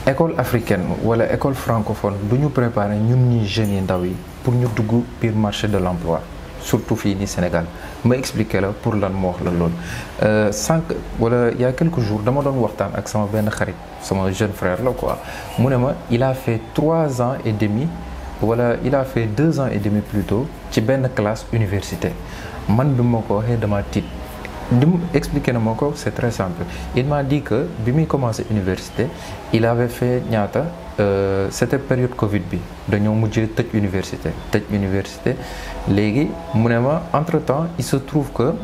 école africaine wala école francophone du ñu préparer ñun ñi jeunes yi ndaw yi pour ñu dugg biir marché de l'emploi surtout fii ni Sénégal ma expliquer la pour lan moo wax la loolu sànq wala il y a quelques jours dama doon waxtaan ak sama benn xarit sama jeune frère la quoi mu ne ma il a fait 3 ans et demi wala il a fait 2 ans et demi plutôt ci benn classe université man bi ma ko waxee dama tiit li mu expliqué na ma ko c'est très simple il m'a dit que bi muy commencé université il avait fait ñaata c'était période Covid bi dañoo mujjee tëj université léegi mu ne ma entre-temps il se trouve que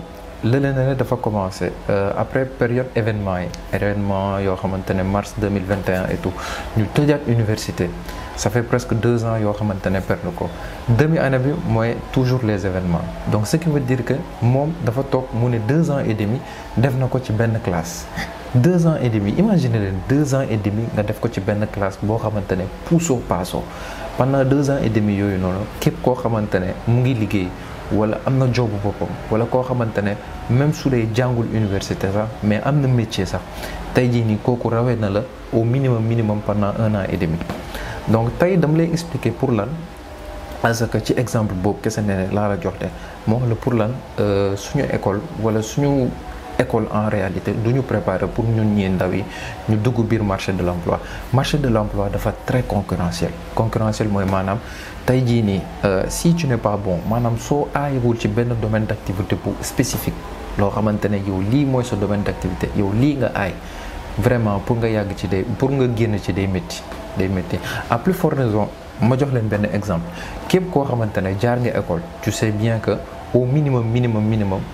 leneen dafa commencé après période événement yoo xamante ne mars 2021 et tout ñu tëjaat université ça fait presque 2 ans yoo xamante ne perdre ko demi-année bi mooy toujours les événements donc ce qui veut dire que moom dafa toog mu ne 2 ans et demi def na ko ci benn classe 2 ans et demi imaginez leen 2 ans et demi nga def ko ci benn classe boo xamante ne puusoo paasoo pendant 2 ans et demi yooyu noonu képp koo xamante ne mu ngi liggéey wala am na jobu boppam wala koo xamante ne même su dee jàngul université sax mais am na métier sax tey jii nii kooku rawee na la au minimum pendant 1 an et demi donc tey dama lay expliquer pour lan parce que ci exemple boobu kese ne laa la jox de moo wax la pour lan suñu école wala suñu école en réalité du ñu préparer pour ñun ñii ndaw yi ñu dugg biir marché de l'emploi dafa très concurrentiel mooy maanaam tey jii nii si tu n'es pas bon maanaam soo aayewul ci benn domaine d'activité bu spécifique loo xamante ne yow lii mooy sa domaine d'activité yow lii nga aay vraiment pour nga yàgg ci pour nga génn ci day métti à plus forte raison ma jox leen benn exemple képp koo xamante ne jaar nga école tu sais bien que au minimum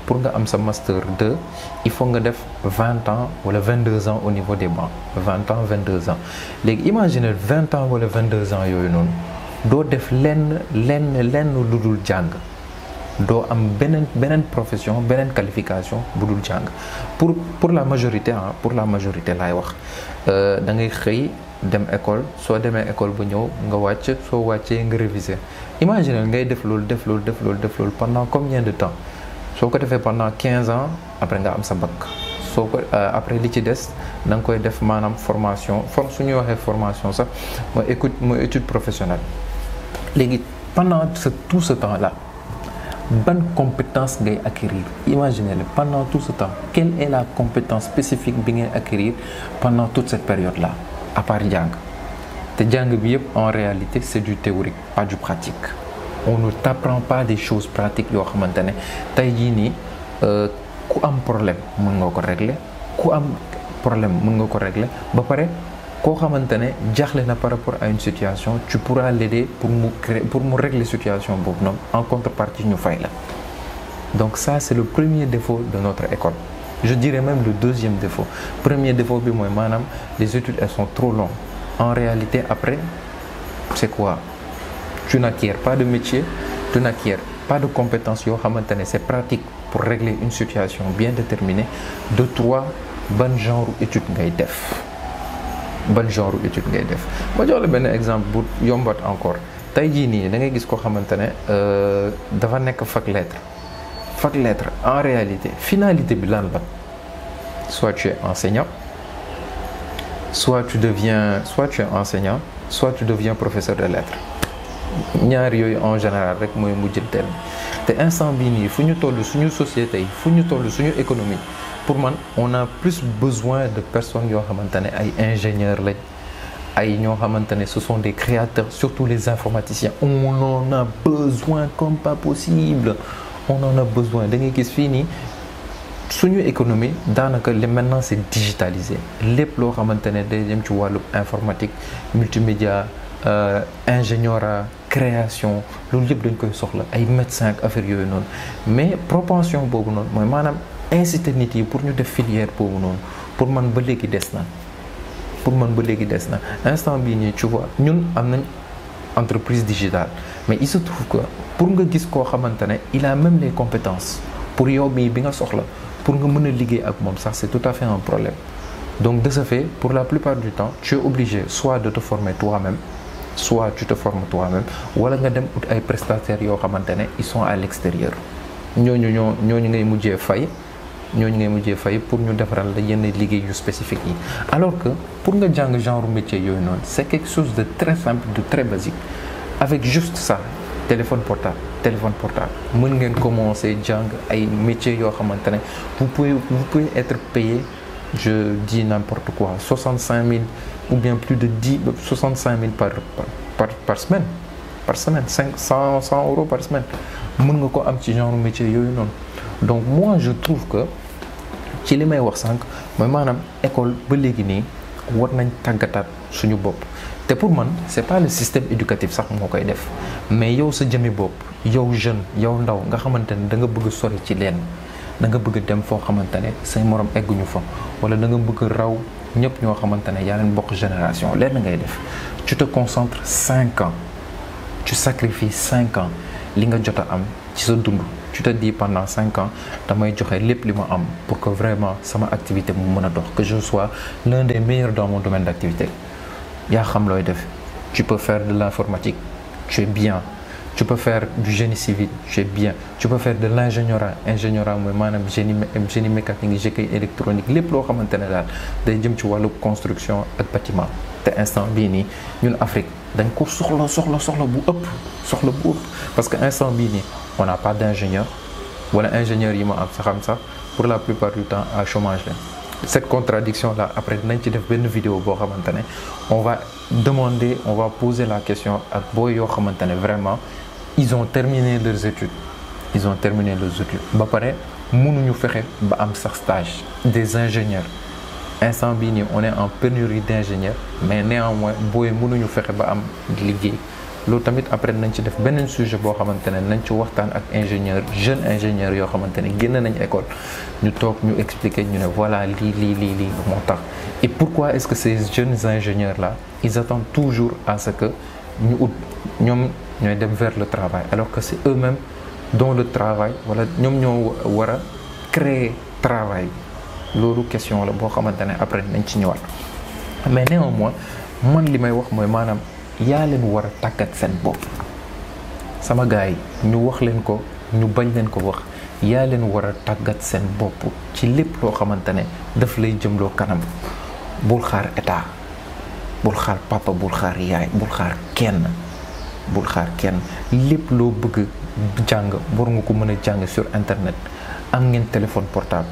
pour nga am sa master 2 il faut nga def 20 ans wala 22 ans au niveau des bancs 20 ans 22 ans léegi imagine 20 ans wala 22 ans yooyu noonu doo def lenn lu dul jàng doo am beneen profession beneen qualification bu dul jàng pour la majorité laay wax da ngay xëy dem école soo demee école ba ñëw nga wàcc soo wàccee nga réviser imagine ngay def loolu pendant combien de temps soo ko defee pendant 15 ans après nga am sa bac soo ko après li ci des da nga koy def maanaam formation su ñuy waxee formation sax mooy étude professionnelle léegi pendant tout ce temps là ban compétence ngay acquérir imaginez le pendant tout ce temps quelle est la compétence spécifique bi ngay acquérir pendant toute cette période là à part jàng te jàng bi yëpp en réalité c'est du théorique pas du pratique on ne t'apprend pas des choses pratiques yoo xamante ne tey jii nii ku am problème mën nga ko régler ba pare koo xamante ne jaaxle na par rapport à une situation tu pourras l'aider pour mu régler situation boobu noonu en contrepartie ñu fay la donc ça c'est le premier défaut de notre école je dirais même le deuxième défaut premier défaut bi mooy maanaam les études elles sont trop longues en réalité après c'est quoi tu n'acquiers pas de métier tu n'acquiers pas de compétences yoo xamante ne c'est pratique pour régler une situation bien déterminée de toi ban genre étude ngay def ma jox la benn exemple bu yombat encore tey jii nii da ngay gis koo xamante ne dafa nekk fac lettre en réalité finalité bi lan la soit tu es enseignant soit tu deviens professeur de lettres ñaar yooyu en général rek mooy mujjanteel te instant bii nii fu ñu toll suñu société yi fu ñu toll suñu économie pour man on a plus besoin de personnes yoo xamante ne ay ingénieurs lañ ay ñoo xamante ne ce sont des créateurs surtout les informaticiens on en a besoin comme pas possible on en a besoin da ngay gis fii nii suñu économie daanaka maintenant c'est digitalisé lépp loo xamante ne day dem ci wàllu informatique multimédia ingénieura création loolu yëpp dañ koy soxla ay médecins ak affaire yooyu noonu mais propension boobu noonu mooy maanaam inciter nit yi pour ñu def filière boobu noonu pour man ba léegi des na instant bii nii tu vois ñun am nañ entreprise digitale mais il se trouve que pour nga gis koo xamante ne il a même les compétences pour yow bi nga soxla pour nga mën a liggéey ak moom sax c'est tout à fait un problème donc de ce fait pour la plupart du temps tu es obligé soit de te former toi-même soit tu te formes toi-même wala nga dem ut ay prestataires yoo xamante ne ils sont à l'extérieur ñooñu ngay mujjee fay ñooñu ngay mujjee fay pour ñu defaral la yenn liggéey yu spécifique yi alors que pour nga jàng genre métier yooyu noonu c'est quelque chose de très simple de très basique avec juste ça téléphone portable mën ngeen commencer jàng ay métiers yoo xamante ne vous pouvez être payé je dis n'importe quoi 65 000 ou bien plus de 65 000 par semaine par semaine 100 euros par semaine mën nga ko am ci genre métier yooyu noonu donc moi je trouve que ci li may wax sànq mooy maanaam école ba léegi nii war nañ tàggataat suñu bopp te pour man c'est pas le système éducatif sax moo koy def mais yow sa jëmi bopp yow jeune yow ndaw nga xamante ne da nga bëgg sori ci leen da nga bëgg dem foo xamante ne say morom egguñu fa wala da nga bëgg raw ñëpp ñoo xamante ne yaa leen bokk génération leen ngay def tu te concentres 5 ans tu sacrifies 5 ans li nga jot a am ci sa dund tu te dis pendant 5 ans damay joxe lépp li ma am pour que vraiment sama activité mu mën a dox que je sois l'un des meilleurs dans mon domaine d'activité yaa xam looy def tu peux faire de l'informatique tu es bien tu peux faire du génie civil tu es bien tu peux faire de ingénierat mooy maanaam génie mécanique génie électronique lépp loo xamante ne daal day jëm ci wàllu construction ak bâtiment te instant bii nii ñun Afrique dañ ko soxla bu ëpp parce que instant bii nii on n'a pas d'ingénieur wala ingénieur yi ma am sa xam sax pour la plupart du temps à chômage la cette contradiction là après dinañ ci def benn vidéo boo xamante ne on va poser la question ak booy yoo xamante ne vraiment ils ont terminé leurs études ba pare mënuñu fexe ba am sax stage des ingénieurs instant bii nii on est en pénurie d'ingénieurs mais néanmoins booy mënuñu fexe ba am liggéey loolu tamit après nañ ci def beneen sujet boo xamante ne nañ ci waxtaan ak jeunes ingénieurs yoo xamante ne génn nañ école ñu toog ñu expliquer ñu ne voilà lii moo tax et pourquoi est-ce que ces jeunes ingénieurs là ils attendent toujours à ce que ñoom ñooy dem vers le travail alors que c'est eux-mêmes dont le travail wala ñoom ñoo war a créer travail loolu question la boo xamante ne après nañ ci ñëwaat mais néanmoins man li may wax mooy maanaam yaa leen war a tàggat seen bopp sama gars yi ñu wax leen ko ñu bañ leen ko wax yaa leen war a tàggat seen bopp ci lépp loo xamante ne daf lay jëmloo kanam bul xaar état bul xaar papa bul xaar yaay bul xaar kenn lépp loo bëgg jàng war nga ko mën a jàng sur internet am ngeen téléphone portable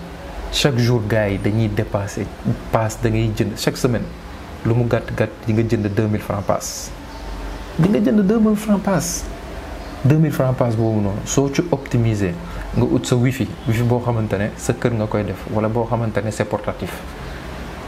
chaque jour gars yi dañuy dépasser passe da ngay jënd chaque semaine lu mu gàtt di nga jënd 2000 francs passe di nga jënd 2000 francs passe 2000 francs passe boobu noonu soo ci optimiser nga ut sa wifi boo xamante ne sa kër nga koy def wala boo xamante ne c'est portatif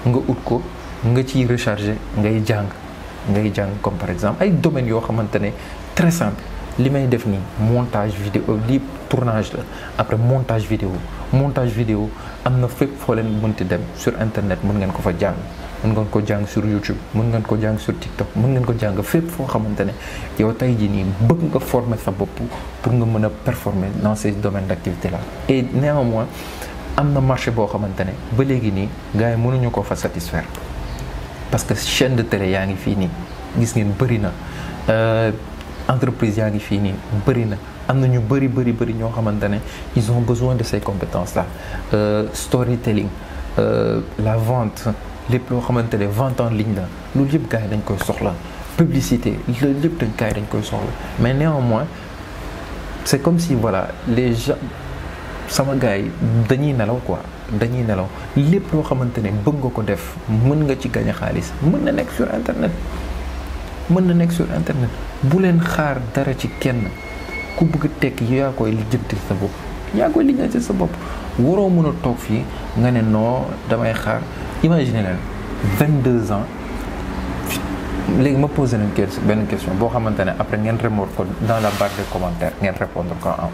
nga ut ko nga ciy recharger ngay jàng comme par exemple ay domaines yoo xamante ne très simple li may def nii montage vidéo lii tournage la après montage vidéo am na fépp foo leen mënti dem sur internet mën ngeen ko fa jàng mën ngeen ko jàng sur YouTube mën ngeen ko jàng sur TikTok mën ngeen ko jàng fépp foo xamante ne yow tey jii nii bëgg nga former sa bopp pour nga mën a performer dans ces domaines d'activité là et néanmoins am na marché boo xamante ne ba léegi nii gars yi mënuñu ko fa satisfaire parce que chaîne de télé yaa ngi fii nii gis ngeen bëri na entreprise yaa ngi fii nii bëri na am na ñu bëri ñoo xamante ne ils ont besoin de ces compétences là storytelling la vente lépp loo xamante ne vente en ligne la loolu yëpp gars yi dañ koy soxla publicité loolu yëpp gars yi dañ koy soxla mais néanmoins c'est comme si voilà les gens sama gars yi dañuy nelaw lépp loo xamante ne bëgg nga ko def mën nga ci gagner xaalis mën na nekk sur internet bu leen xaar dara ci kenn ku bëgg tekki yaa koy lijjanti sa bopp waroo mën a toog fii nga ne non damay xaar imagine leen 22 ans léegi ma posé nañ benn question boo xamante ne après ngeen remonter ko dans la barre des commentaires ngeen répondre ko am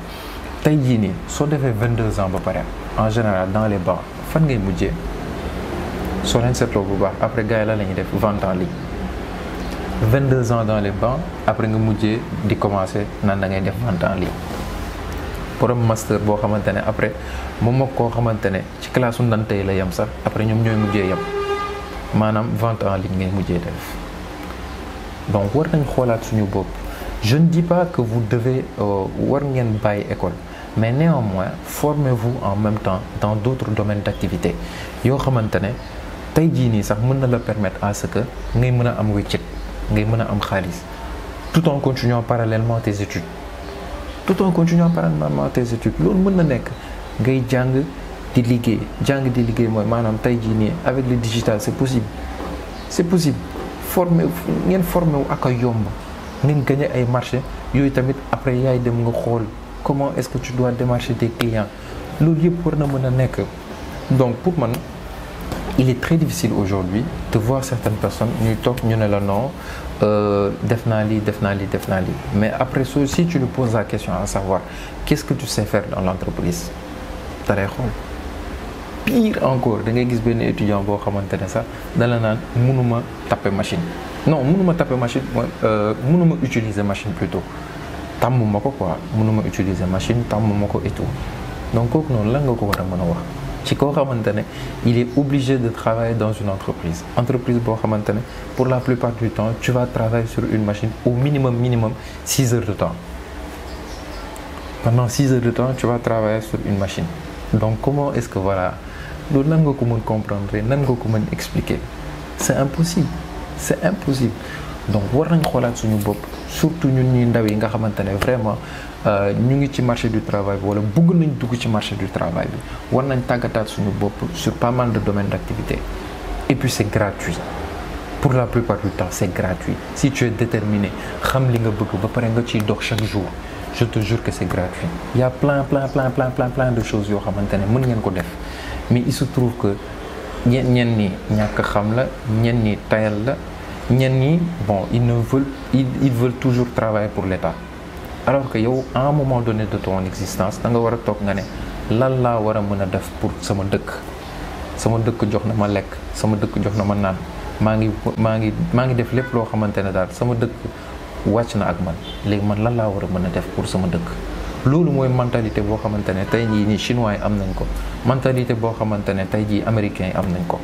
tey jii nii soo defee 22 ans ba pare en général dans les bancs fan ngay mujjee soo leen seetloo bu baax après gars yi la ñuy def vente en ligne 22 ans dans les bancs après nga mujjee di commencer nan da ngay def vente en ligne borom master boo xamante ne après moom ak koo xamante ne ci classe su ndante yi la yem sax après ñoom ñooy mujjee yem maanaam vente en ligne ngay mujjee def donc war nañ xoolaat suñu bopp je ne dis pas que vous devez war ngeen bàyyi école mais néanmoins formez-vous en même temps dans d'autres domaines d'activité yoo xamante ne tey jii nii sax mën na la permettre à ce que ngay mën a am wéccet ngay mën a am xaalis tout en continuant parallèlement tes études loolu mën na nekk ngay jàng di liggéey mooy maanaam tey jii nii avec le digital c'est possible formé wu ak a yomb ngeen gagné ay marché yooyu tamit après yaay dem nga xool comment est-ce que tu dois démarcher tes clients loolu yëpp war na mën a nekk. Donc pour man il est très difficile aujourd'hui de voir certaines personnes ñuy toog ñu ne la non def naa lii mais après si tu lui poses la question à savoir qu'est-ce que tu sais faire dans l'entreprise daree xool. Pire encore da ngay gis benn étudiant boo xamante ne sax dala naan mënuma taper machine mooy mënuma utiliser machine plutôt tàmmuma ko quoi mënuma utiliser machine tàmmuma ko et tout donc kooku noonu lan nga ko war a mën a wax ci koo xamante ne il est obligé de travailler dans une entreprise boo xamante ne pour la plupart du temps tu vas travailler sur une machine au minimum 6 heures de temps. Pendant 6 heures de temps tu vas travailler sur une machine donc comment est-ce que voilà loolu nan nga ko mën comprendre nan nga ko mën expliquer c'est impossible donc war nañ xoolaat suñu bopp surtout ñun ñuy ndaw yi nga xamante ne vraiment ñu ngi ci marché du travail bi wala bëgg nañ dugg ci marché du travail bi war nañ tàggataat suñu bopp sur pas mal de domaines d'activité et puis c'est gratuit pour la plupart du temps c'est gratuit si tu es déterminé xam li nga bëgg ba pare nga ciy dox chaque jour je te jure que c'est gratuit il y a plein de choses yoo xamante ne mën ngeen ko def mais il se trouve que ñenn ñi ñàkk xam la ñenn ñi tayal la ñenn ñi bon ils veulent toujours travailler pour l'État alors que yow à un moment donné de ton existence da nga war a toog nga ne lan laa war a mën a def pour sama dëkk jox na ma lekk sama dëkk jox na ma naan maa ngi def lépp loo xamante ne daal sama dëkk wàcc na ak man léegi man lan laa war a mën a def pour sama dëkk loolu mooy mentalité boo xamante ne tey jii nii chinois yi am nañ ko mentalité boo xamante ne tey jii américains yi am nañ ko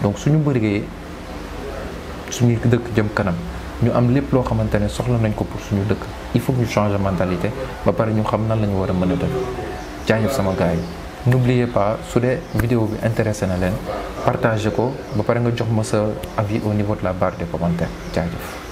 donc suñu bëggee suñu dëkk jëm kanam ñu am lépp loo xamante ne soxla nañ ko pour suñu dëkk il faut que ñu changer mentalité ba pare ñu xam nan la ñu war a mën a def jaajëf sama gars yi n'oubliez pas su dee vidéo bi intéressé na leen partagez ko ba pare nga jox ma sa avis au niveau de la barre des commentaires jaajëf